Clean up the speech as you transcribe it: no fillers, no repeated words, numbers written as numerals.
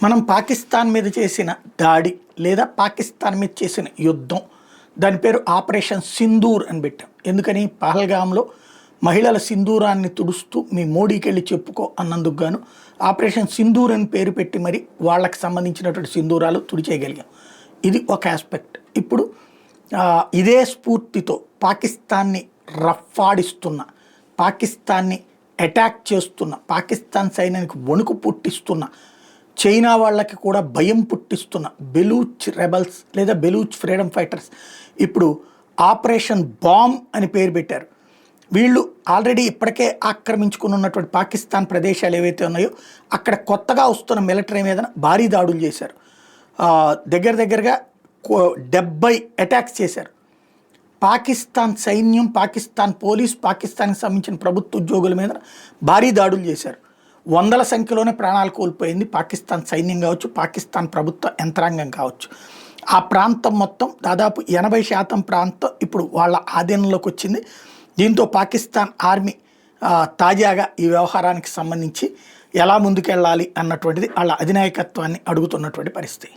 మనం పాకిస్తాన్ మీద చేసిన దాడి లేదా పాకిస్తాన్ మీద చేసిన యుద్ధం దాని పేరు ఆపరేషన్ సింధూర్ అని పెట్టాం. ఎందుకని పహల్గామ్లో మహిళల సింధూరాన్ని తుడుస్తూ మీ మోడీకి వెళ్ళి చెప్పుకో అన్నందుకు గాను ఆపరేషన్ సింధూర్ అని పేరు పెట్టి మరి వాళ్ళకి సంబంధించినటువంటి సింధూరాలు తుడిచేయగలిగాం. ఇది ఒక ఆస్పెక్ట్. ఇప్పుడు ఇదే స్ఫూర్తితో పాకిస్తాన్ని రఫ్ఫాడిస్తున్న, పాకిస్తాన్ని అటాక్ చేస్తున్న, పాకిస్తాన్ సైన్యానికి వణుకు పుట్టిస్తున్న, చైనా వాళ్ళకి కూడా భయం పుట్టిస్తున్న బెలూచ్ రెబల్స్ లేదా బెలూచ్ ఫ్రీడమ్ ఫైటర్స్ ఇప్పుడు ఆపరేషన్ బాంబ్ అని పేరు పెట్టారు. వీళ్ళు ఆల్రెడీ ఇప్పటికే ఆక్రమించుకుని ఉన్నటువంటి పాకిస్తాన్ ప్రదేశాలు ఏవైతే ఉన్నాయో అక్కడ కొత్తగా వస్తున్న మిలిటరీ మీద భారీ దాడులు చేశారు. దగ్గరగా 70 అటాక్స్ చేశారు. పాకిస్తాన్ సైన్యం, పాకిస్తాన్ పోలీస్, పాకిస్తాన్కి సంబంధించిన ప్రభుత్వ ఉద్యోగుల మీద భారీ దాడులు చేశారు. వందల సంఖ్యలోనే ప్రాణాలు కోల్పోయింది పాకిస్తాన్ సైన్యం కావచ్చు, పాకిస్తాన్ ప్రభుత్వ యంత్రాంగం కావచ్చు. ఆ ప్రాంతం మొత్తం దాదాపు 80% ప్రాంతం ఇప్పుడు వాళ్ళ ఆధీనంలోకి వచ్చింది. దీంతో పాకిస్తాన్ ఆర్మీ తాజాగా ఈ వ్యవహారానికి సంబంధించి ఎలా ముందుకెళ్ళాలి అన్నటువంటిది వాళ్ళ అధినాయకత్వాన్ని అడుగుతున్నటువంటి పరిస్థితి.